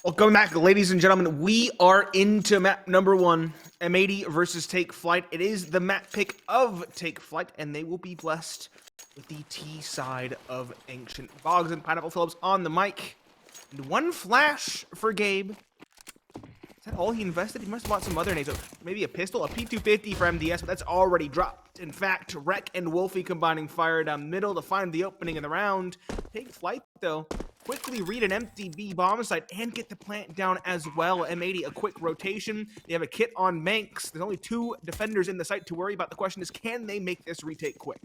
Welcome back, ladies and gentlemen. We are into map number 1, M80 versus Take Flight. It is the map pick of Take Flight, and they will be blessed with the T side of Ancient Bogs and Pineapple Phillips on the mic. And one flash for Gabe. Is that all he invested? He must have bought some other names. So maybe a pistol, a P250 for MDS, but that's already dropped. In fact, Rek and WolfY combining fire down middle to find the opening in the round. Take Flight, though, quickly read an empty B bomb site and get the plant down as well. M80, a quick rotation. They have a kit on maNkz. There's only 2 defenders in the site to worry about. The question is, can they make this retake quick?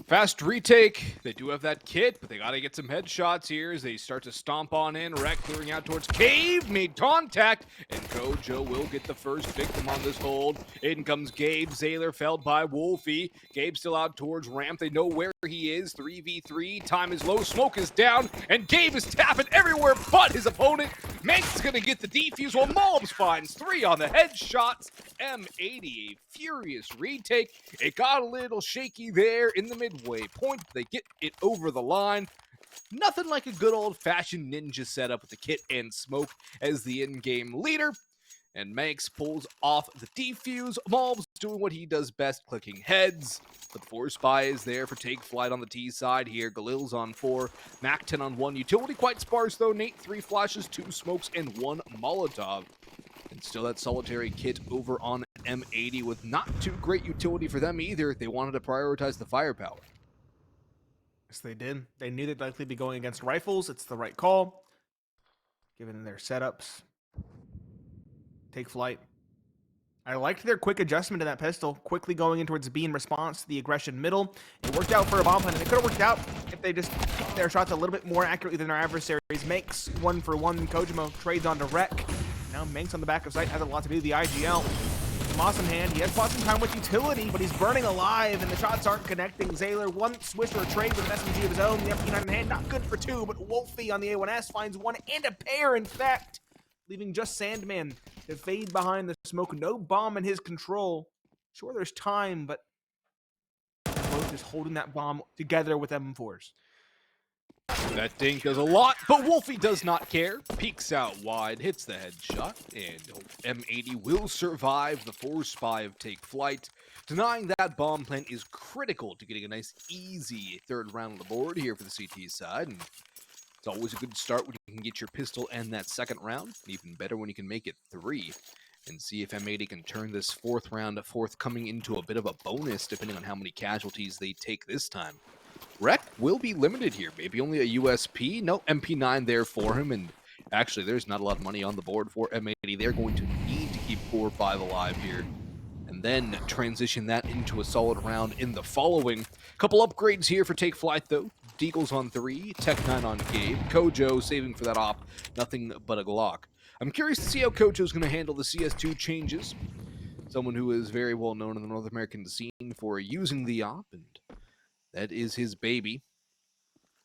Fast retake. They do have that kit, but they got to get some headshots here as they start to stomp on in. Rek clearing out towards Cave, made contact, and Kojo will get the first victim on this hold. In comes Gabe. xaler felled by WolfY. Gabe still out towards ramp. They know where he is. 3v3. Time is low. Smoke is down, and Gabe is tapping everywhere but his opponent. maNkz is going to get the defuse while maNkz finds 3 on the headshots. M80, a furious retake. It got a little shaky there in the midway point. They get it over the line. Nothing like a good old-fashioned ninja setup with the kit and smoke as the in-game leader. And maNkz pulls off the defuse. maNkz doing what he does best, clicking heads. But the 4 spy is there for Take Flight on the T side here. Galil's on 4, Mac 10 on 1. Utility quite sparse though. Nate 3 flashes, 2 smokes, and 1 Molotov. And still that solitary kit over on M80 with not too great utility for them either. They wanted to prioritize the firepower. Yes, they did. They knew they'd likely be going against rifles. It's the right call, given their setups. Take Flight. I liked their quick adjustment to that pistol, quickly going in towards B in response to the aggression middle. It worked out for a bomb plant, and it could have worked out if they just picked their shots a little bit more accurately than their adversaries. maNkz 1 for 1. Kojimo trades onto Rek. Now maNkz on the back of site has a lot to do with the IGL. Moss in hand. He has bought some time with utility, but he's burning alive, and the shots aren't connecting. xaler, 1 Swisher trade with an SMG of his own. The MP9 in hand, not good for 2, but WolfY on the A1S finds 1 and a pair, in fact, leaving just Sandman to fade behind the smoke. No bomb in his control. Sure, there's time, but both just holding that bomb together with M4s. That dink does a lot, but WolfY does not care. Peeks out wide, hits the headshot, and M80 will survive the 4 spy of Take Flight. Denying that bomb plant is critical to getting a nice, easy 3rd round on the board here for the CT side. And it's always a good start when you can get your pistol and that 2nd round. Even better when you can make it 3. And see if M80 can turn this 4th round forthcoming into a bit of a bonus, depending on how many casualties they take this time. Rek will be limited here. Maybe only a USP. No MP9 there for him. And actually, there's not a lot of money on the board for M80. They're going to need to keep 4 or 5 alive here. And then transition that into a solid round in the following. Couple upgrades here for Take Flight, though. Deagle's on 3. Tech 9 on Gabe. Kojo saving for that op. Nothing but a Glock. I'm curious to see how Kojo's going to handle the CS2 changes. Someone who is very well known in the North American scene for using the op, and that is his baby.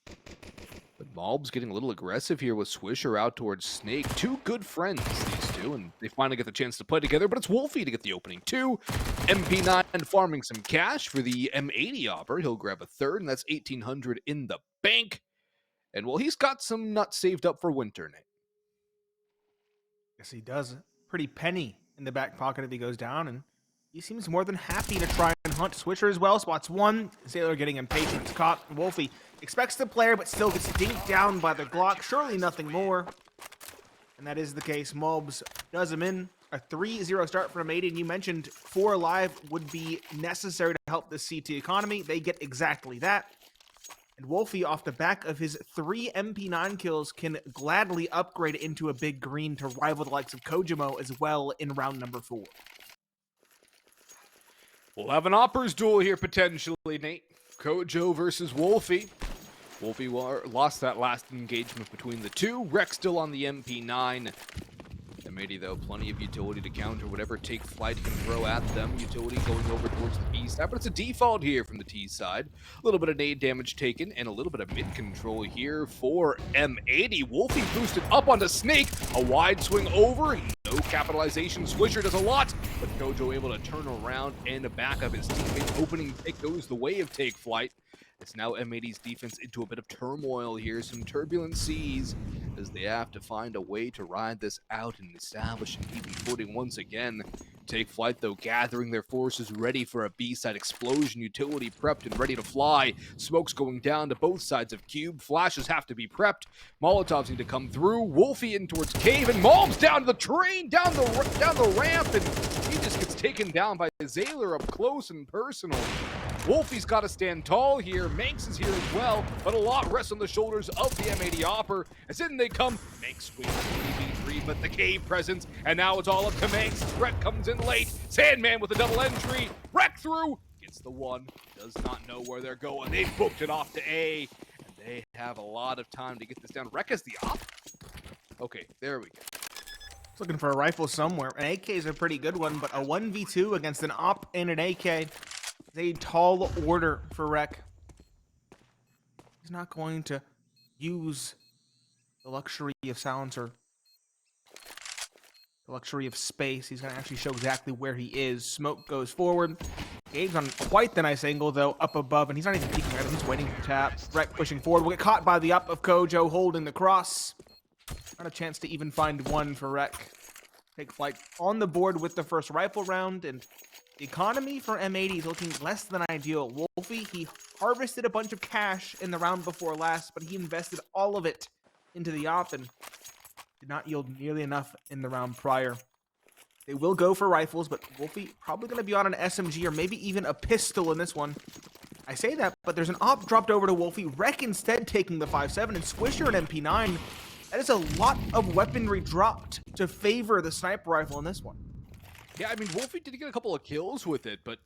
But maNkz getting a little aggressive here with Swisher out towards Snake. 2 good friends, these 2, and they finally get the chance to play together, but it's WolfY to get the opening 2. MP9 farming some cash for the M80 opper. He'll grab a 3rd, and that's 1,800 in the bank. And well, he's got some nuts saved up for winter, Nate. Yes, he does. Pretty penny in the back pocket if he goes down, and he seems more than happy to try and hunt. Swisher as well, spots 1. xaler getting impatient. It's caught. WolfY expects the player, but still gets dinked down by the Glock. Surely nothing more. And that is the case. maNkz does him in. A 3-0 start for M80, and you mentioned 4 alive would be necessary to help the CT economy. They get exactly that. And WolfY, off the back of his 3 MP9 kills, can gladly upgrade into a big green to rival the likes of Kojimo as well in round number 4. We'll have an Oppers duel here potentially, Nate. Kojo versus WolfY. WolfY lost that last engagement between the 2. Rek still on the MP9. M80, though, plenty of utility to counter whatever Take Flight can throw at them. Utility going over towards the B side, but it's a default here from the T side. A little bit of nade damage taken, and a little bit of mid control here for M80. WolfY boosted up onto Snake. A wide swing over. No capitalization. Swisher does a lot, but Kojo able to turn around and back up his teammate. Opening pick goes the way of Take Flight. It's now M80's defense into a bit of turmoil here, some turbulent seas, as they have to find a way to ride this out and establish an even footing once again. Take Flight, though, gathering their forces, ready for a B-side explosion. Utility prepped and ready to fly. Smoke's going down to both sides of Cube. Flashes have to be prepped. Molotovs need to come through. WolfY in towards Cave, and maNkz down to the train, down the ramp, and he just gets taken down by xaler up close and personal. WolfY's got to stand tall here. maNkz is here as well, but a lot rests on the shoulders of the M80 Opper. As in they come, maNkz wins the EV3, but the Cave presence, and now it's all up to maNkz. Rek comes in late. Sandman with a double entry. Rek through, gets the one. Does not know where they're going. They booked it off to A, and they have a lot of time to get this down. Rek has the op. Okay, there we go. It's looking for a rifle somewhere. An AK is a pretty good one, but a 1v2 against an op and an AK. A tall order for Rek. He's not going to use the luxury of silencer, the luxury of space. He's going to actually show exactly where he is. Smoke goes forward. Gabe's on quite the nice angle, though, up above, and he's not even peeking at him. He's waiting for tap. Rek pushing forward. Will get caught by the up of Kojo, holding the cross. Not a chance to even find one for Rek. Take Flight on the board with the first rifle round, and the economy for M80 is looking less than ideal. WolfY, he harvested a bunch of cash in the round before last, but he invested all of it into the op and did not yield nearly enough in the round prior. They will go for rifles, but WolfY probably going to be on an SMG or maybe even a pistol in this one. I say that, but there's an op dropped over to WolfY. Rek instead taking the 5.7 and Swisher an MP9. That is a lot of weaponry dropped to favor the sniper rifle in this one. Yeah, I mean, WolfY did get a couple of kills with it, but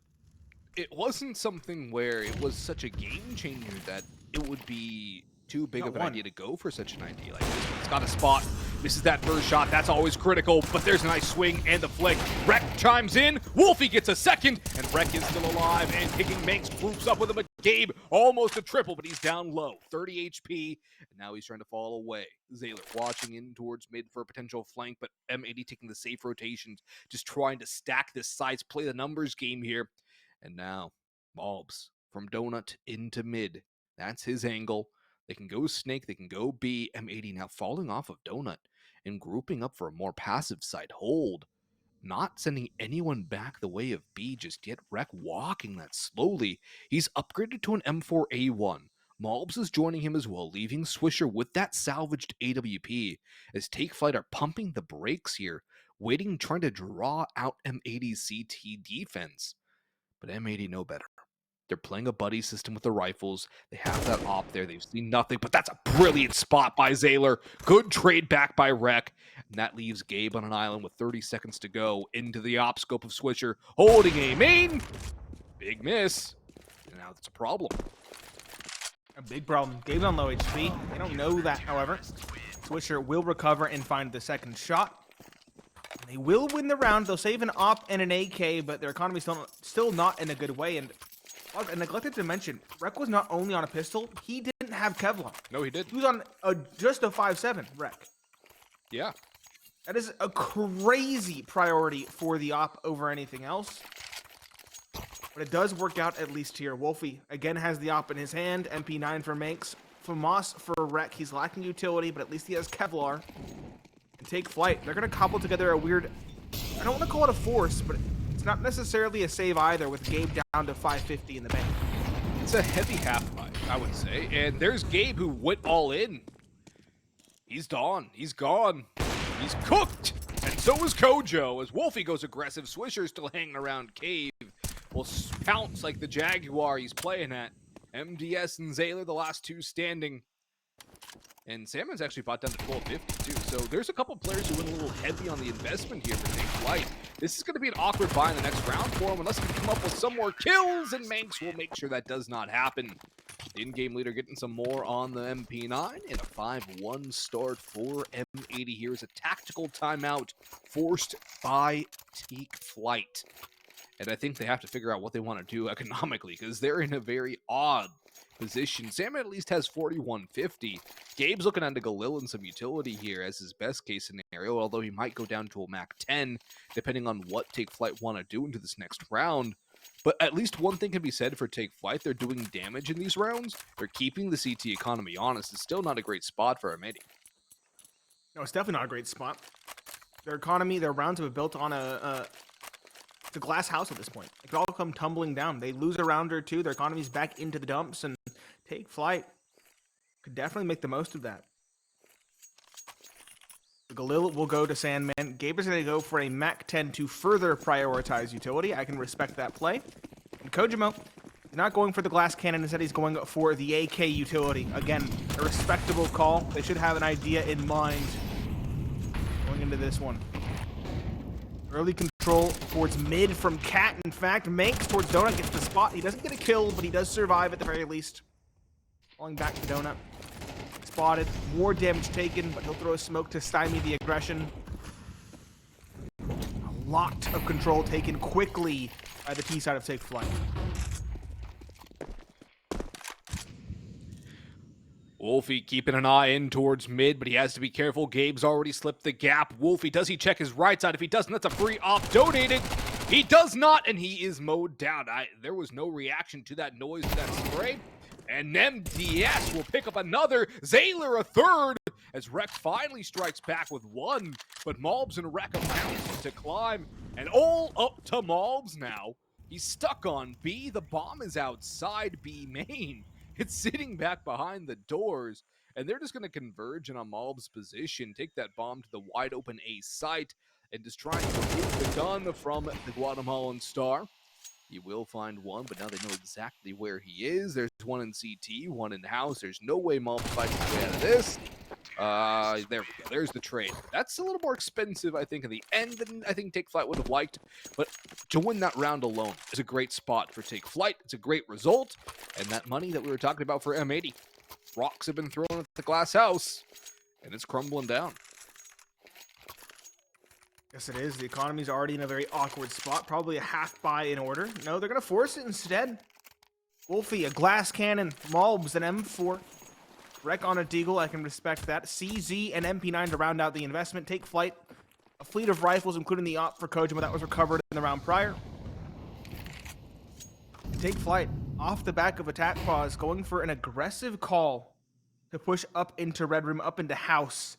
it wasn't something where it was such a game changer that it would be too big of an idea to go for such an idea like this. It's got a spot, misses that first shot, that's always critical, but there's a nice swing and the flick. Rek chimes in, WolfY gets a second, and Rek is still alive, and kicking maNkz groups up with him. Gabe, almost a triple, but he's down low, 30 HP, and now he's trying to fall away. xaler watching in towards mid for a potential flank, but M80 taking the safe rotations, just trying to stack this sides, play the numbers game here. And now, maNkz from Donut into mid. That's his angle. They can go Snake, they can go B. M80 now falling off of Donut and grouping up for a more passive side hold. Not sending anyone back the way of B just yet. Rek walking that slowly. He's upgraded to an M4A1. maNkz is joining him as well, leaving Swisher with that salvaged AWP, as Take Flight are pumping the brakes here, waiting, trying to draw out M80's CT defense. But M80 know better. They're playing a buddy system with the rifles. They have that op there. They've seen nothing, but that's a brilliant spot by xaler. Good trade back by Rek. And that leaves Gabe on an island with 30 seconds to go into the op scope of Swisher, holding a main. Big miss. And now that's a problem. A big problem. Gabe's on low HP. They don't know that, however. Swisher will recover and find the second shot. They will win the round. They'll save an op and an AK, but their economy's still not in a good way. And I neglected to mention, Rek was not only on a pistol, he didn't have Kevlar. No, he did. He was on just a 5.7, Rek. Yeah. That is a crazy priority for the op over anything else. But it does work out at least here. WolfY again has the op in his hand. MP9 for maNkz. FAMAS for Rek. He's lacking utility, but at least he has Kevlar. And Take Flight. They're going to cobble together a weird, I don't want to call it a force, but it's not necessarily a save either, with Gabe down to 550 in the bank. It's a heavy half fight, I would say. And there's Gabe who went all in. He's gone. He's gone. He's cooked. And so is Kojo. As WolfY goes aggressive, Swisher still hanging around Cave. Will pounce like the Jaguar he's playing at. MDS and xaler, the last two standing. And Salmon's actually bought down to 1250 too. So there's a couple players who went a little heavy on the investment here for Take Flight. This is going to be an awkward buy in the next round for him unless he can come up with some more kills, and maNkz will make sure that does not happen. The in-game leader getting some more on the MP9, and a 5-1 start for M80 here is a tactical timeout forced by Take Flight. And I think they have to figure out what they want to do economically, because they're in a very odd position. Sam at least has 4150. Gabe's looking at a Galil and some utility here as his best case scenario, although he might go down to a mac-10, depending on what Take Flight want to do into this next round. But at least one thing can be said for Take Flight. They're doing damage in these rounds. They're keeping the CT economy honest. It's still not a great spot for M80. No, it's definitely not a great spot. Their economy, their rounds have been built on it's a glass house at this point. It could all come tumbling down. They lose a round or two, their economy's back into the dumps, and Take Flight could definitely make the most of that. The Galil will go to Sandman. Gabe is going to go for a mac-10 to further prioritize utility. I can respect that play. And Kojimo is not going for the glass cannon. Instead, he's going for the AK utility. Again, a respectable call. They should have an idea in mind going into this one. Early control towards mid from Cat. In fact, maNkz towards Donut gets the spot. He doesn't get a kill, but he does survive at the very least. Falling back to Donut. Spotted. More damage taken, but he'll throw a smoke to stymie the aggression. A lot of control taken quickly by the T side of Take Flight. WolfY keeping an eye in towards mid, but he has to be careful. Gabe's already slipped the gap. WolfY, does he check his right side? If he doesn't, that's a free op donated. He does not, and he is mowed down. There was no reaction to that noise, to that spray. And MDS will pick up another. xaler a third, as Rek finally strikes back with one. But maNkz and Rek have managed to climb. And all up to maNkz now. He's stuck on B. The bomb is outside B main. It's sitting back behind the doors, and they're just going to converge in a maNkz's position, take that bomb to the wide open A site, and just trying to remove the gun from the Guatemalan star. He will find one, but now they know exactly where he is. There's one in CT, one in house. There's no way maNkz fights his way out of this. There we go. There's the trade. That's a little more expensive, I think, in the end than I think Take Flight would have liked. But to win that round alone is a great spot for Take Flight. It's a great result. And that money that we were talking about for M80. Rocks have been thrown at the glass house, and it's crumbling down. Yes, it is. The economy's already in a very awkward spot. Probably a half buy in order. No, they're going to force it instead. WolfY, a glass cannon. maNkz, an M4. Rek on a deagle, I can respect that. CZ and MP9 to round out the investment. Take Flight, a fleet of rifles, including the op for Kojima that was recovered in the round prior. Take Flight, off the back of attack pause, going for an aggressive call to push up into Red Room, up into House.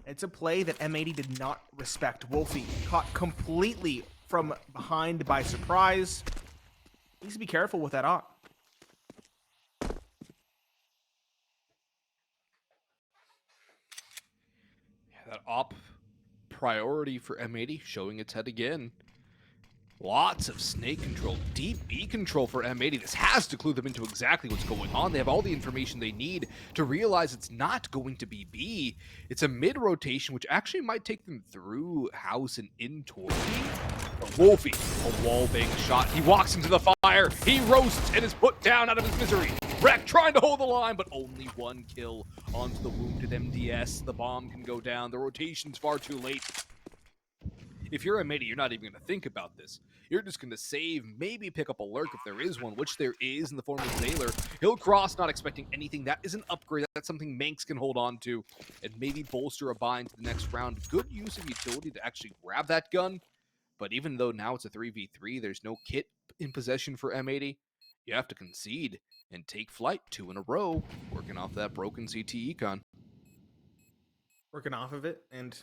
It's a play that M80 did not respect. WolfY caught completely from behind by surprise. Needs to be careful with that op. That op priority for M80 showing its head again. Lots of snake control, deep B control for M80. This has to clue them into exactly what's going on. They have all the information they need to realize it's not going to be B. It's a mid-rotation, which actually might take them through house and in toward B. But WolfY, a wall-bang shot. He walks into the fire. He roasts and is put down out of his misery. Rek trying to hold the line, but only one kill onto the wounded MDS. The bomb can go down. The rotation's far too late. If you're M80, you're not even going to think about this. You're just going to save, maybe pick up a lurk if there is one, which there is in the form of xaler. He'll cross, not expecting anything. That is an upgrade. That's something maNkz can hold on to and maybe bolster a buy into the next round. Good use of utility to actually grab that gun. But even though now it's a 3v3, there's no kit in possession for M80. You have to concede and Take Flight 2 in a row, working off that broken CT econ. Working off of it, and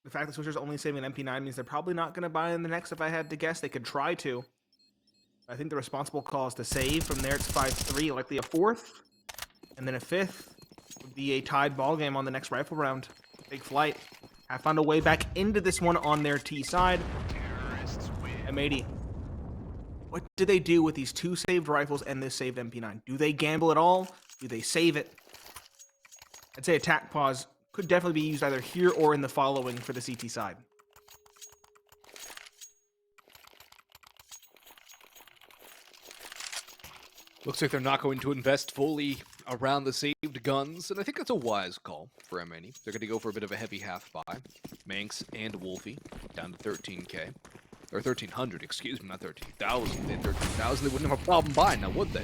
the fact that Swisher's only saving an MP9 means they're probably not going to buy in the next. If I had to guess, they could try to. I think the responsible call is to save. From there, it's 5-3, likely a fourth, and then a fifth would be a tied ball game on the next rifle round. Take Flight have found a way back into this one on their T side. M80. What do they do with these two saved rifles and this saved MP9? Do they gamble at all? Do they save it? I'd say attack pause could definitely be used either here or in the following for the CT side. Looks like they're not going to invest fully around the saved guns, and I think that's a wise call for M80. They're going to go for a bit of a heavy half buy. maNkz and WolfY down to 13k. Or 1,300, excuse me, not 13,000. They had 13,000, they wouldn't have a problem buying now, would they?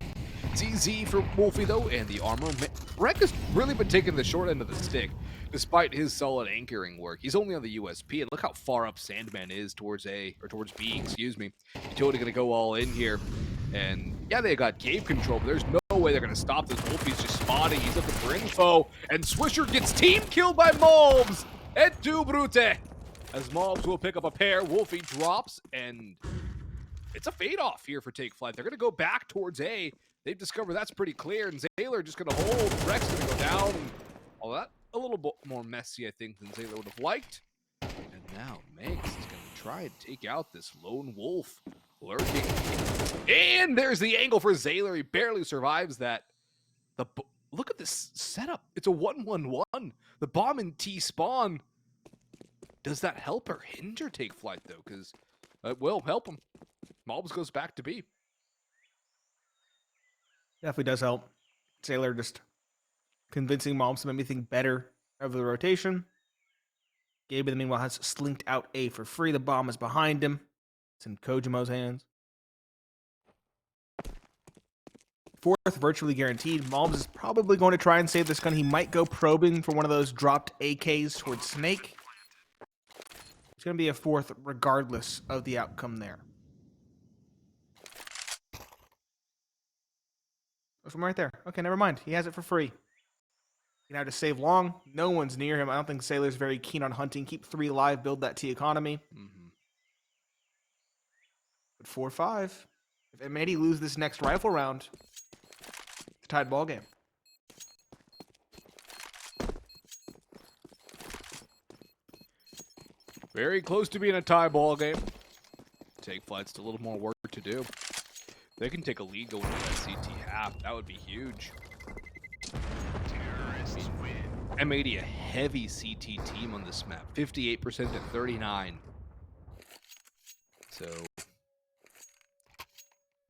It's easy for WolfY though, and the armor. Rek has really been taking the short end of the stick, despite his solid anchoring work. He's only on the USP, and look how far up Sandman is towards towards B, excuse me. Utility gonna go all in here. And yeah, they got cave control, but there's no way they're gonna stop this. WolfY's just spotting, he's looking for info, and Swisher gets team killed by maNkz! Et tu, Brute! As maNkz will pick up a pair, WolfY drops, and it's a fade off here for Take Flight. They're gonna go back towards A. They've discovered that's pretty clear, and xaler just gonna hold. Rek's gonna go down, and all that a little bit more messy, I think, than xaler would have liked. And now maNkz is gonna try and take out this lone wolf lurking. And there's the angle for xaler. He barely survives that. Look at this setup. It's a 1-1-1. The bomb in T spawn. Does that help or hinder Take Flight though? Because it will help him. maNkz goes back to B. Definitely does help. xaler just convincing maNkz to maybe think better of the rotation. Gabe, in the meanwhile, has slinked out A for free. The bomb is behind him. It's in Kojimo's hands. Fourth, virtually guaranteed. maNkz is probably going to try and save this gun. He might go probing for one of those dropped AKs towards Snake. It's going to be a fourth regardless of the outcome there. From right there. Okay, never mind. He has it for free. He can now just save long. No one's near him. I don't think xaler's very keen on hunting. Keep 3 alive, build that T economy. But 4-5. If M80 lose this next rifle round, it's a tied ball game. Very close to being a tie ball game. Take Flight's still a little more work to do. They can take a lead going into that CT half. That would be huge. M80 a heavy CT team on this map. 58% to 39. So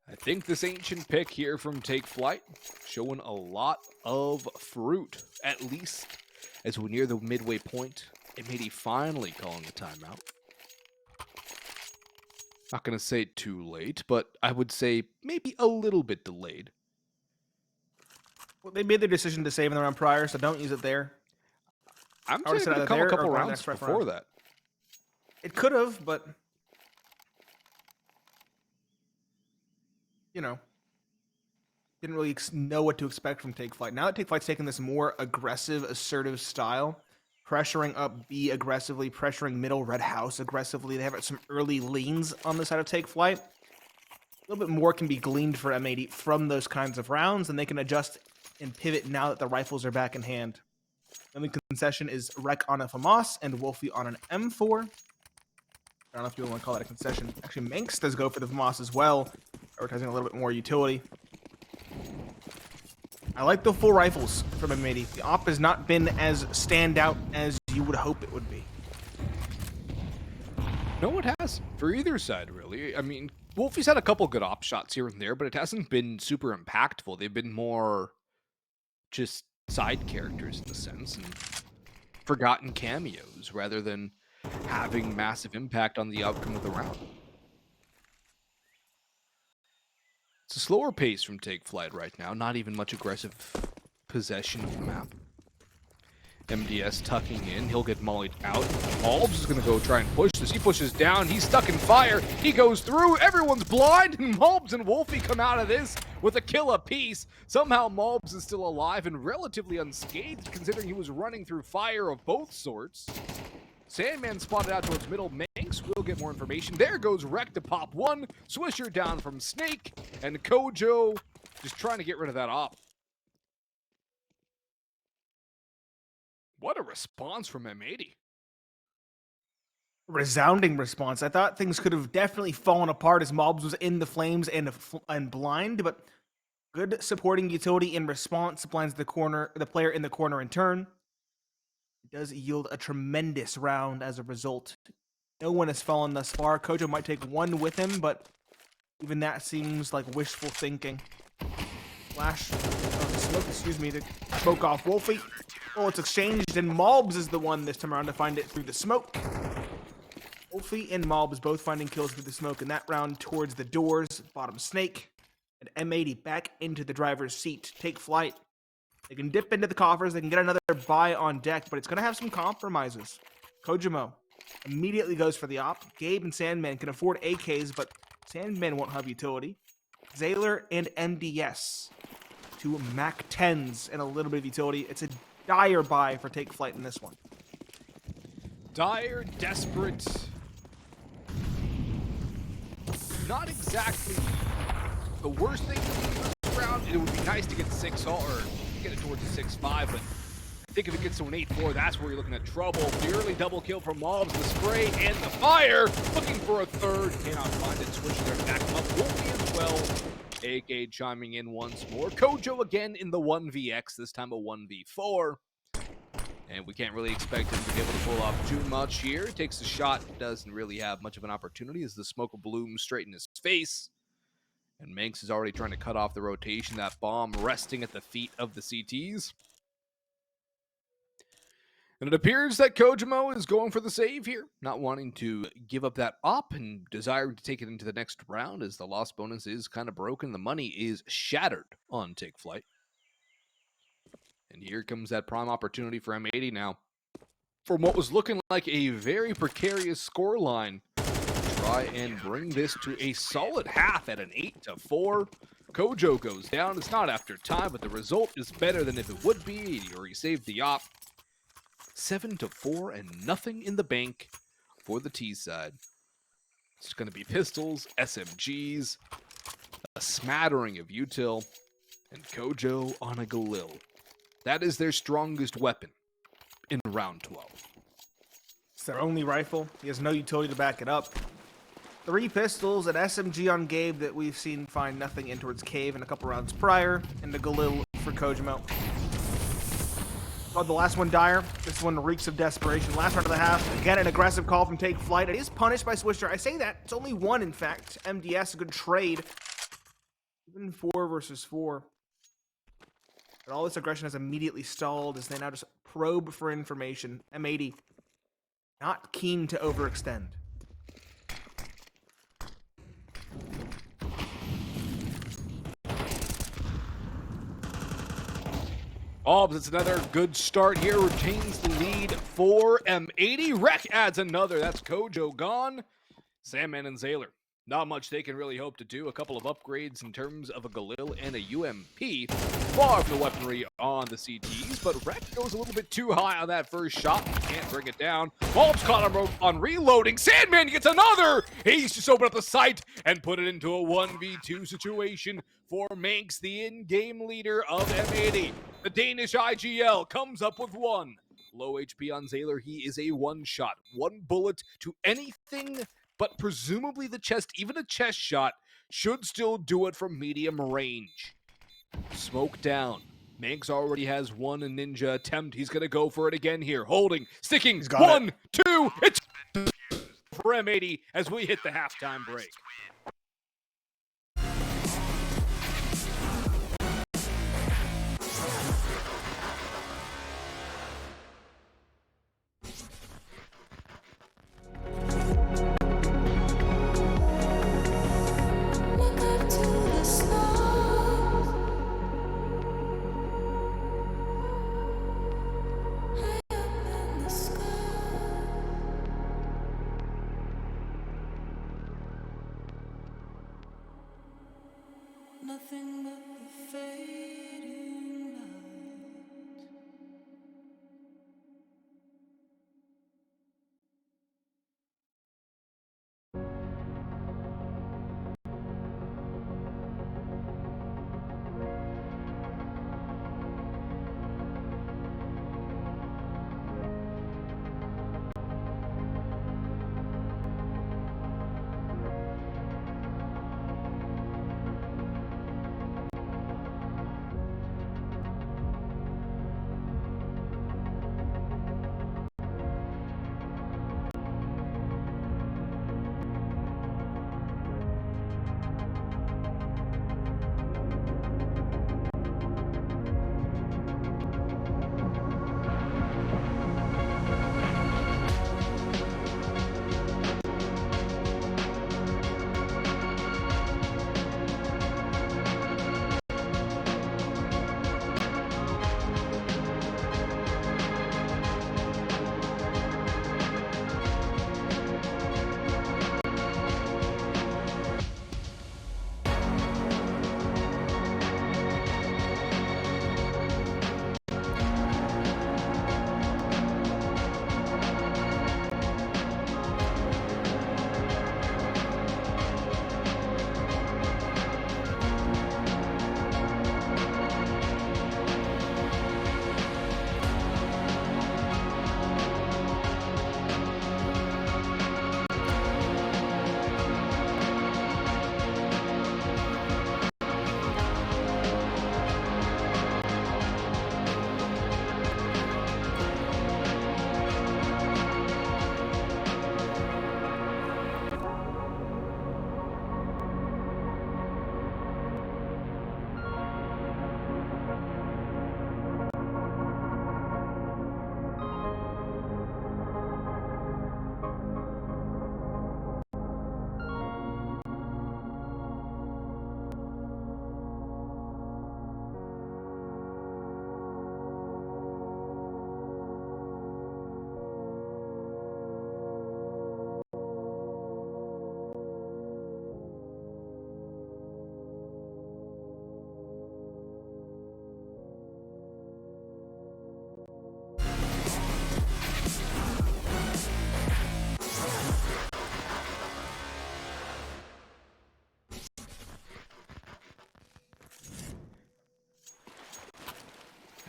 I think this ancient pick here from Take Flight showing a lot of fruit, at least as we're near the midway point. M80 finally calling the timeout. Not going to say too late, but I would say maybe a little bit delayed. Well, they made their decision to save in the round prior, so don't use it there. I'm saying it could come a couple rounds before that. It could have, but you know, didn't really know what to expect from Take Flight. Now that Take Flight's taking this more aggressive, assertive style, pressuring up B aggressively, pressuring middle red house aggressively. They have some early leans on the side of Take Flight. A little bit more can be gleaned for M80 from those kinds of rounds, and they can adjust and pivot now that the rifles are back in hand. The only concession is Rek on a FAMAS and WolfY on an M4. I don't know if you want to call that a concession. Actually, maNkz does go for the FAMAS as well, advertising a little bit more utility. I like the full rifles from M80. The op has not been as standout as you would hope it would be. No, it has. For either side, really. I mean, WolfY's had a couple good op shots here and there, but it hasn't been super impactful. They've been more just side characters in a sense, and forgotten cameos rather than having massive impact on the outcome of the round. It's a slower pace from Take Flight right now, not even much aggressive possession of the map. MDS tucking in, he'll get mollied out. maNkz is going to go try and push this. He pushes down, he's stuck in fire, he goes through, everyone's blind, and maNkz and WolfY come out of this with a kill apiece. Somehow maNkz is still alive and relatively unscathed, considering he was running through fire of both sorts. Sandman spotted out towards middle. maNkz will get more information. There goes Rek to pop one. Swisher down from Snake. And Kojo just trying to get rid of that op. What a response from M80. Resounding response. I thought things could have definitely fallen apart as maNkz was in the flames and blind, but good supporting utility in response blinds the player in the corner in turn. It does yield a tremendous round as a result. No one has fallen thus far. Kojo might take one with him, but even that seems like wishful thinking. Flash of the smoke, excuse me, to smoke off WolfY. Oh, it's exchanged, and maNkz is the one this time around to find it through the smoke. WolfY and maNkz both finding kills through the smoke in that round towards the doors. Bottom Snake. An M80 back into the driver's seat. Take Flyte. They can dip into the coffers. They can get another buy on deck, but it's going to have some compromises. Kojimo immediately goes for the op. Gabe and Sandman can afford AKs, but Sandman won't have utility. Xaler and MDS. Two maNkz and a little bit of utility. It's a dire buy for Take Flyte in this one. Dire, desperate. Not exactly the worst thing this round. It would be nice to get 6 or get it towards a 6-5, but I think if it gets to an 8-4, that's where you're looking at trouble. The early double kill from maNkz, the spray and the fire. Looking for a third. Cannot find it. Swishing their back up. WolfY as well. AK chiming in once more. Kojo again in the 1vx, this time a 1v4. And we can't really expect him to be able to pull off too much here. Takes a shot, doesn't really have much of an opportunity as the smoke blooms straight in his face. And maNkz is already trying to cut off the rotation. That bomb resting at the feet of the CTs. And it appears that Kojimo is going for the save here, not wanting to give up that op and desiring to take it into the next round as the loss bonus is kind of broken. The money is shattered on Take Flyte. And here comes that prime opportunity for M80 now. From what was looking like a very precarious scoreline, try and bring this to a solid half at an 8-4. Kojo goes down. It's not after time, but the result is better than if it would be, or he saved the op. 7-4 and nothing in the bank for the T side. It's going to be pistols, SMGs, a smattering of util, and Kojo on a Galil. That is their strongest weapon in round 12. It's their only rifle. He has no utility to back it up. 3 pistols, an SMG on Gabe that we've seen find nothing in towards Cave in a couple rounds prior, and the Galil for Kojimo. Oh, the last one dire. This one reeks of desperation. Last round of the half. Again, an aggressive call from Take Flyte. It is punished by Swisher. I say that. It's only 1, in fact. MDS, a good trade. Even 4 versus 4. But all this aggression has immediately stalled as they now just probe for information. M80, not keen to overextend. Oh, but it's another good start here. Retains the lead for M80. Rek adds another. That's Kojo gone. Sandman and xaler. Not much they can really hope to do. A couple of upgrades in terms of a Galil and a UMP. Far from the weaponry on the CTs, but Rek goes a little bit too high on that first shot. Can't bring it down. maNkz caught him on reloading. Sandman gets another! He's just opened up the sight and put it into a 1v2 situation for maNkz, the in-game leader of M80. The Danish IGL comes up with 1. Low HP on xaler. He is a one-shot. 1 bullet to anything but presumably the chest. Even a chest shot should still do it from medium range. Smoke down. maNkz already has 1 ninja attempt. He's going to go for it again here. Holding, sticking. 1, 2. It's for M80 as we hit the halftime break. Nothing but the fading light.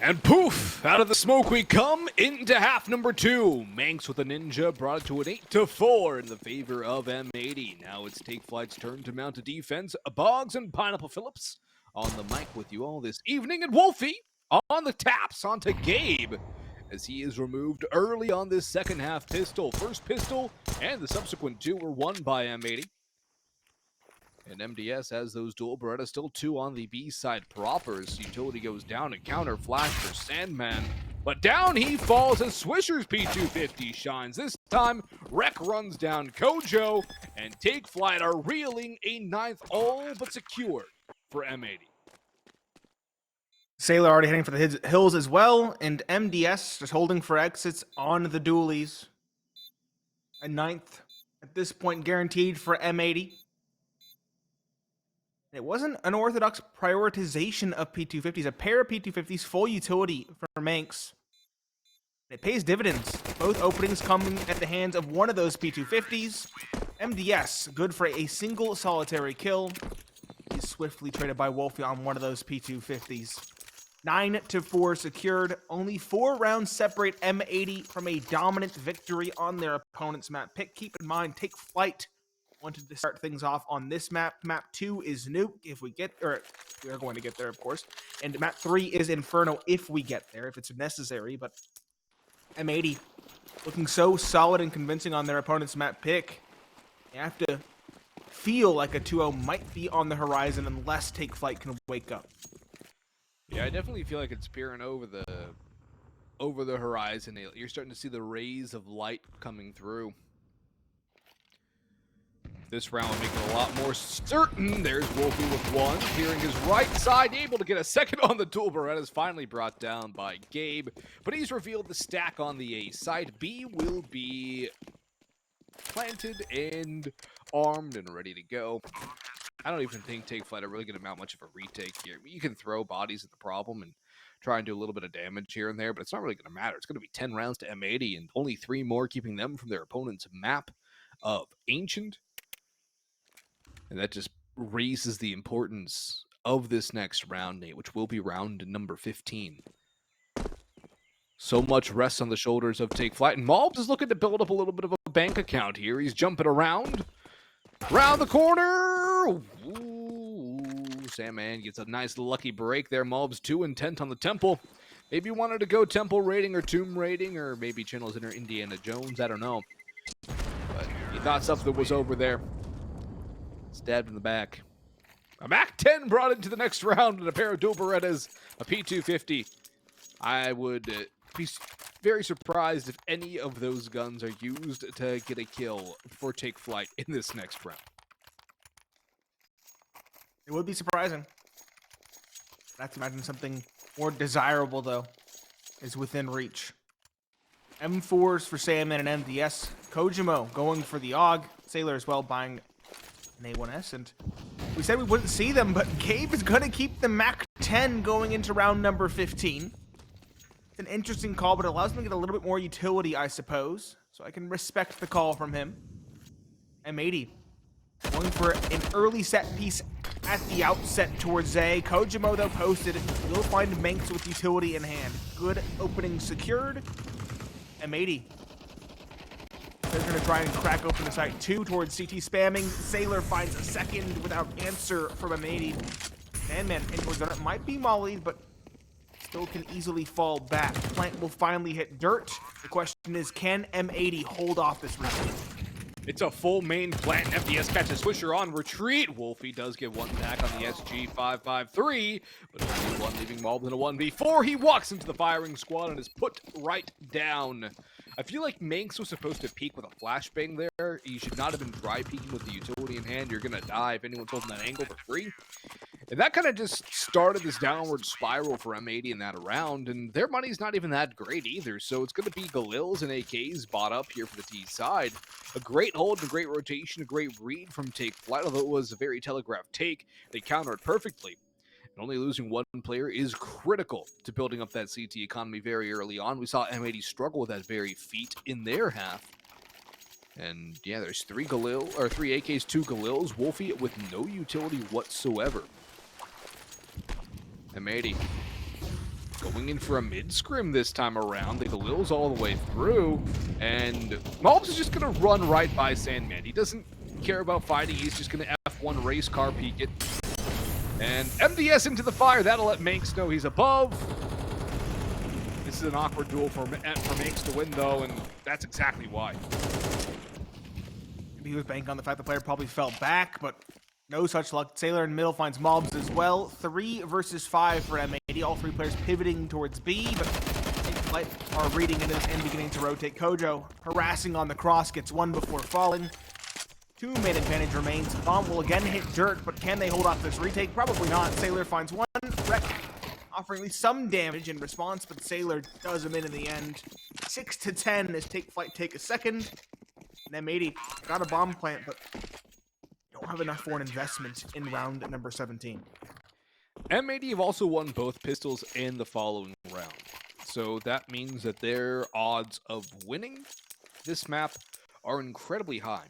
And poof, out of the smoke we come into half number 2. maNkz with a ninja brought it to an 8-4 in the favor of M80. Now it's Take Flyte's turn to mount a defense. Boggs and Pineapple Phillips on the mic with you all this evening. And WolfY on the taps onto Gabe as he is removed early on this second half pistol. First pistol and the subsequent 2 were won by M80. And MDS has those dual Beretta, still 2 on the B side proper. As utility goes down and counter flash for Sandman. But down he falls as Swisher's P250 shines. This time, Rek runs down Kojo, and Take Flyte are reeling a 9th all but secure for M80. xaler already heading for the hills as well, and MDS just holding for exits on the dualies. A 9th at this point guaranteed for M80. It wasn't an orthodox prioritization of P250s. A pair of P250s, full utility for maNkz. It pays dividends. Both openings coming at the hands of one of those P250s. MDS, good for a single solitary kill. He's swiftly traded by WolfY on one of those P250s. 9-4 secured. Only 4 rounds separate M80 from a dominant victory on their opponent's map pick. Keep in mind, Take Flyte wanted to start things off on this map. Map 2 is Nuke if we get, or we are going to get there, of course. And map 3 is Inferno if we get there, if it's necessary. But M80 looking so solid and convincing on their opponent's map pick. You have to feel like a 2-0 might be on the horizon unless Take Flyte can wake up. Yeah, I definitely feel like it's peering over the horizon. You're starting to see the rays of light coming through. This round will make it a lot more certain. There's WolfY with 1, clearing his right side, able to get a second on the dual Berettas, finally brought down by Gabe. But he's revealed the stack on the A side. B will be planted and armed and ready to go. I don't even think Take Flyte are really going to mount much of a retake here. You can throw bodies at the problem and try and do a little bit of damage here and there, but it's not really going to matter. It's going to be 10 rounds to M80 and only 3 more, keeping them from their opponent's map of Ancient. And that just raises the importance of this next round, Nate, which will be round number 15. So much rests on the shoulders of Take Flyte, and maNkz is looking to build up a little bit of a bank account here. He's jumping around the corner. Ooh, Sandman gets a nice lucky break there. maNkz too intent on the temple. Maybe wanted to go temple raiding or tomb raiding, or maybe channels inner Indiana Jones. I don't know. But he thought something was over there. Stabbed in the back. A MAC-10 brought into the next round, and a pair of dual Berettas, a P250. I would be very surprised if any of those guns are used to get a kill for Take Flyte in this next round. It would be surprising. I have to imagine something more desirable, though, is within reach. M4s for Sandman and MDS. Kojimo going for the AUG. xaler as well buying an A1S, and we said we wouldn't see them, but Gabe is going to keep the MAC-10 going into round number 15. It's an interesting call, but it allows him to get a little bit more utility, I suppose, so I can respect the call from him. M80 going for an early set piece at the outset towards Zay. Kojimo, though, posted. We'll find maNkz with utility in hand. Good opening secured. M80. They're going to try and crack open the site 2 towards CT spamming. xaler finds a second without answer from M80. Sandman in towards it. Might be mollied, but still can easily fall back. Plant will finally hit dirt. The question is, can M80 hold off this retake? It's a full main plant. FDS catches Swisher on retreat. WolfY does get 1 back on the SG553, but only 1 leaving maNkz in a 1v4. He walks into the firing squad and is put right down. I feel like maNkz was supposed to peek with a flashbang there. You should not have been dry peeking with the utility in hand. You're going to die if anyone's holding that angle for free. And that kind of just started this downward spiral for M80 in that round, and their money's not even that great either, so it's going to be Galils and AKs bought up here for the T side. A great hold, a great rotation, a great read from Take Flyte, although it was a very telegraphed take. They countered perfectly. And only losing 1 player is critical to building up that CT economy very early on. We saw M80 struggle with that very feat in their half. And yeah, there's 3 AKs, 2 Galils, WolfY with no utility whatsoever. M80 Going in for a mid-scrim this time around. The Galil's all the way through. And maNkz is just going to run right by Sandman. He doesn't care about fighting. He's just going to F1 race car peek it. And MDS into the fire. That'll let maNkz know he's above. This is an awkward duel for maNkz to win, though, and that's exactly why. He was banking on the fact the player probably fell back, but no such luck. xaler in middle finds maNkz as well. 3 versus 5 for M80. All 3 players pivoting towards B, but Flyte are reading into this and beginning to rotate. Kojo harassing on the cross, gets 1 before falling. 2 main advantage remains. Bomb will again hit dirt, but can they hold off this retake? Probably not. xaler finds 1. Rek offering at least some damage in response, but xaler does him in the end. 6-10 as Flyte take a second. And M80 got a bomb plant, but don't have enough for an investment in round number 17. M80 have also won both pistols in the following round. So that means that their odds of winning this map are incredibly high.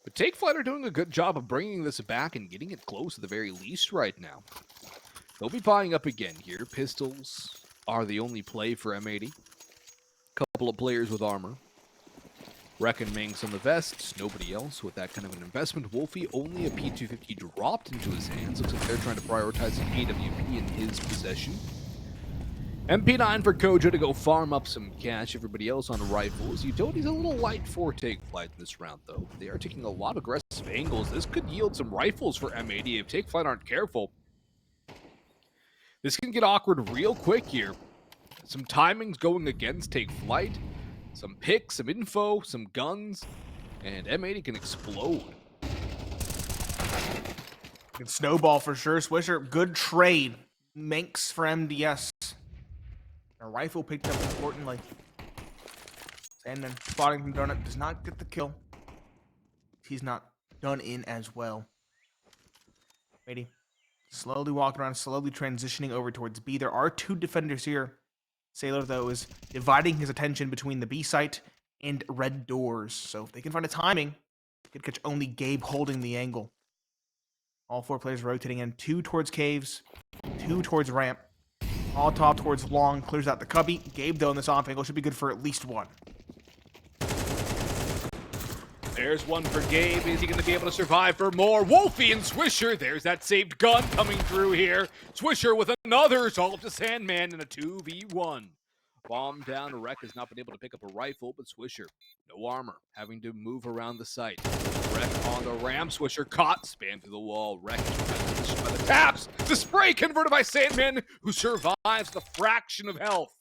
But Flyte are doing a good job of bringing this back and getting it close at the very least right now. They'll be buying up again here. Pistols are the only play for M80. Couple of players with armor. Rek and maNkz on the vests, nobody else with that kind of an investment. WolfY, only a P250 dropped into his hands. Looks like they're trying to prioritize an AWP in his possession. MP9 for Kojo to go farm up some cash. Everybody else on rifles. Utility's a little light for Flyte in this round, though. They are taking a lot of aggressive angles. This could yield some rifles for M80 if Flyte aren't careful. This can get awkward real quick here. Some timings going against Flyte. Some picks, some info, some guns, and M80 can explode. Good snowball for sure. Swisher, good trade. maNkz for MDS. A rifle picked up importantly. And then spotting from Donut does not get the kill. He's not done in as well. M80 slowly walking around, slowly transitioning over towards B. There are 2 defenders here. xaler, though, is dividing his attention between the B site and red doors. So if they can find a timing, they could catch only Gabe holding the angle. All 4 players rotating in. 2 towards caves, 2 towards ramp. All top towards long, clears out the cubby. Gabe, though, in this off angle should be good for at least 1. There's 1 for Gabe. Is he going to be able to survive for more? WolfY and Swisher. There's that saved gun coming through here. Swisher with another assault to Sandman in a 2v1. Bomb down. Rek has not been able to pick up a rifle, but Swisher, no armor, having to move around the site. Rek on the ram. Swisher caught. Spam through the wall. Rek by the taps. The spray converted by Sandman, who survives the fraction of health.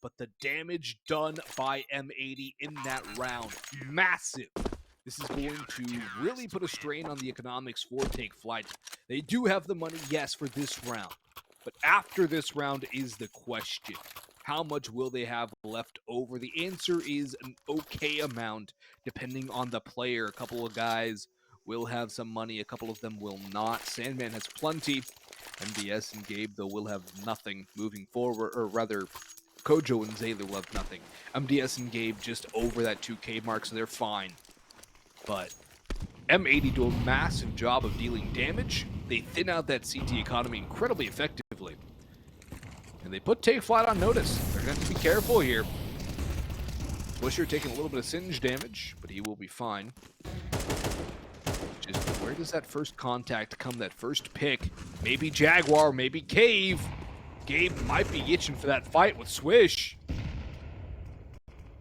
But the damage done by M80 in that round, massive. This is going to really put a strain on the economics for Flyte. They do have the money, yes, for this round. But after this round is the question. How much will they have left over? The answer is an okay amount, depending on the player. A couple of guys will have some money. A couple of them will not. Sandman has plenty. MDS and Gabe, though, will have nothing moving forward. Or rather, Kojo and xaler will have nothing. MDS and Gabe just over that 2K mark, so they're fine. But M80 do a massive job of dealing damage. They thin out that CT economy incredibly effectively. And they put Flyte on notice. They're going to have to be careful here. Swisher taking a little bit of singe damage, but he will be fine. Just where does that first contact come, that first pick? Maybe Jaguar, maybe Cave. Gabe might be itching for that fight with Swish.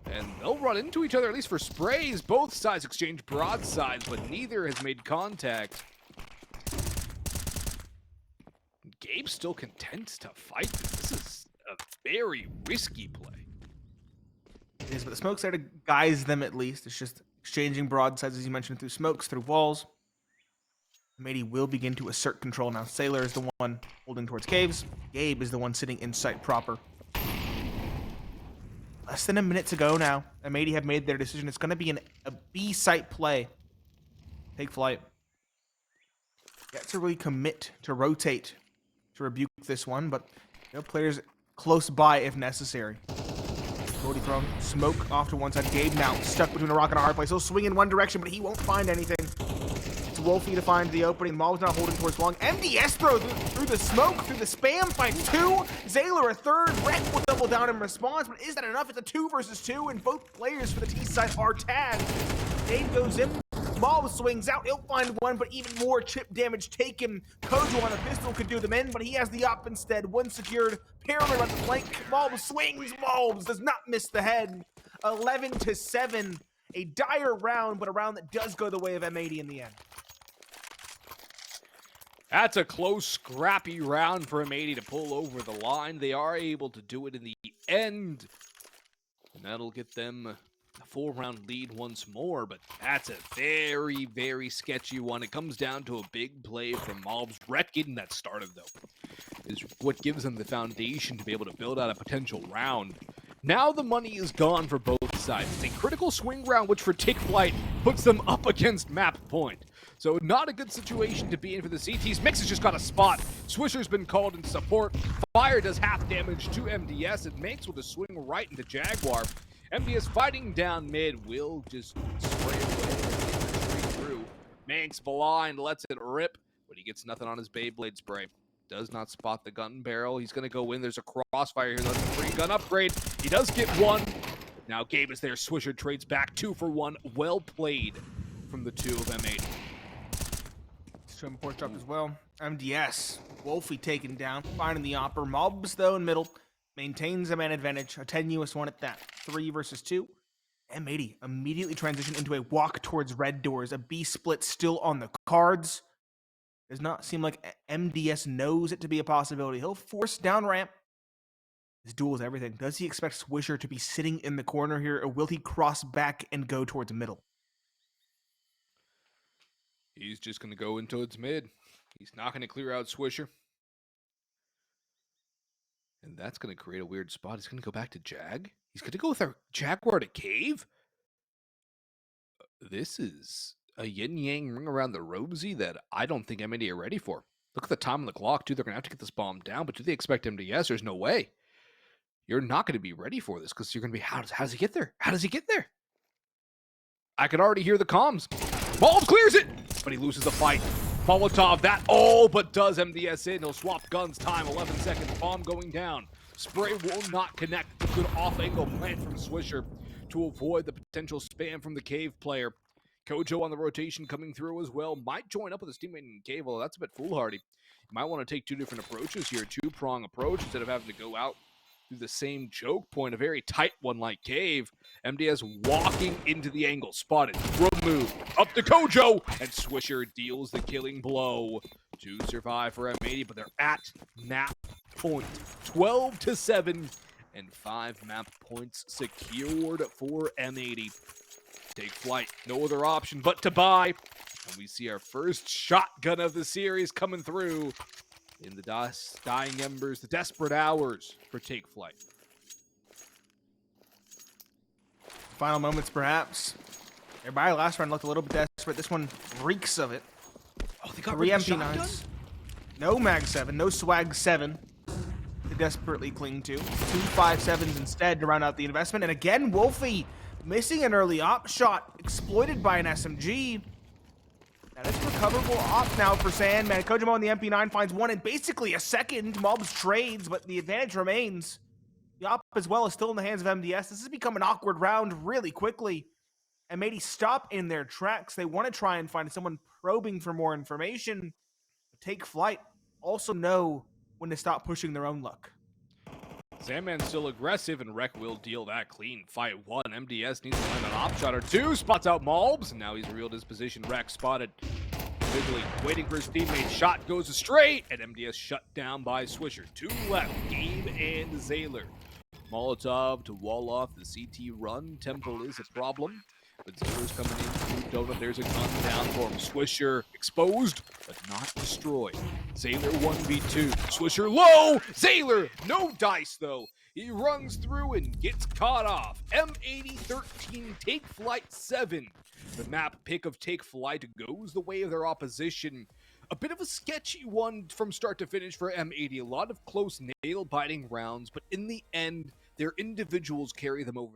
And they'll run into each other, at least for sprays. Both sides exchange broadsides, but neither has made contact. Gabe's still content to fight. This is a very risky play. It is, but the smoke's there to guise them at least. It's just exchanging broadsides, as you mentioned, through smokes, through walls. M80 will begin to assert control now. xaler is the one holding towards caves. Gabe is the one sitting in sight proper. Less than a minute to go now. M80 have made their decision. It's going to be a B site play. Flyte. Got to really commit to rotate to rebuke this one, but players close by if necessary. Cody thrown smoke off to one side. Gabe now stuck between a rock and a hard place. He'll swing in one direction, but he won't find anything. It's WolfY to find the opening. maNkz not holding towards long. MDS throw through the smoke, through the spam, finds two. xaler a third. Rek will double down in response, but is that enough? It's a 2 versus 2, and both players for the T side are tagged. Dave goes in. maNkz swings out. He'll find one, but even more chip damage taken. Kojo on the pistol could do them in, but he has the op instead. One secured. Parallel at the flank. maNkz swings. maNkz does not miss the head. 11-7. A dire round, but a round that does go the way of M80 in the end. That's a close, scrappy round for M80 to pull over the line. They are able to do it in the end. And that'll get them a 4-round lead once more, but that's a very, very sketchy one. It comes down to a big play from maNkz. Rek getting that started, though, is what gives them the foundation to be able to build out a potential round. Now the money is gone for both sides. It's a critical swing round, which for Take Flyte puts them up against map point. So not a good situation to be in for the CTs. maNkz has just got a spot. Swisher's been called in support. Fire does half damage to MDS, and maNkz with a swing right into Jaguar. MDS fighting down mid will just spray away straight through. maNkz blind, lets it rip, but he gets nothing on his Beyblade spray. Does not spot the gun barrel. He's going to go in. There's a crossfire here. That's a free gun upgrade. He does get one. Now Gabe is there. Swisher trades back 2 for 1. Well played from the 2 of M80. Strum port dropped as well. MDS. WolfY taken down. Finding the opper. maNkz, though, in middle. Maintains a man advantage. A tenuous one at that. 3 versus 2. M80 immediately transitioned into a walk towards red doors. A B split still on the cards. Does not seem like MDS knows it to be a possibility. He'll force down ramp. His duel is everything. Does he expect Swisher to be sitting in the corner here, or will he cross back and go towards middle? He's just going to go into its mid. He's not going to clear out Swisher. And that's going to create a weird spot. He's going to go back to Jag. He's going to go with our Jaguar to cave. This is a yin-yang ring around the rosy that I don't think M80 are ready for. Look at the time on the clock, too. They're going to have to get this bomb down, but do they expect MDS? There's no way. You're not going to be ready for this because you're going to be, how does he get there? How does he get there? I can already hear the comms. maNkz clears it, but he loses the fight. Molotov, that all but does MDS in. He'll swap guns, time, 11 seconds, bomb going down. Spray will not connect. A good off-angle plant from Swisher to avoid the potential spam from the cave player. Kojo on the rotation coming through as well. Might join up with his teammate in cave, although that's a bit foolhardy. You might want to take 2 different approaches here. 2-prong approach instead of having to go out through the same choke point. A very tight one like cave. MDS walking into the angle. Spotted. Remove. Up to Kojo. And Swisher deals the killing blow. 2 survive for M80, but they're at map point. 12-7. And 5 map points secured for M80. Take Flyte, no other option but to buy. And we see our first shotgun of the series coming through in the dying embers, the desperate hours for Take Flyte. Final moments, perhaps. Everybody last round looked a little bit desperate. This one reeks of it. Oh, they got 3 rid of the MP9s. No Mag 7, no Swag 7 to desperately cling to. 2 5.7s instead to round out the investment. And again, WolfY missing an early op shot, exploited by an SMG. That is recoverable op now for Sandman. Kojo on the MP9 finds one in basically a second. maNkz trades, but the advantage remains. The op as well is still in the hands of MDS. This has become an awkward round really quickly. M80 stop in their tracks. They want to try and find someone probing for more information. Take Flyte. Also know when to stop pushing their own luck. Sandman's still aggressive, and Rek will deal that clean. Fight 1. MDS needs to land an op shot or 2. Spots out maNkz, and now he's reeled his position. Rek spotted. Wiggly waiting for his teammate. Shot goes astray, and MDS shut down by Swisher. 2 left. Gabe and xaler. Molotov to wall off the CT run. Temple is a problem, but xaler's coming in through Donut. There's a gun down for him. Swisher exposed, but not destroyed. xaler 1v2. Swisher low. xaler, no dice though. He runs through and gets caught off. M80 13, Take Flyte 7. The map pick of Take Flyte goes the way of their opposition. A bit of a sketchy one from start to finish for M80. A lot of close nail-biting rounds, but in the end, their individuals carry them over.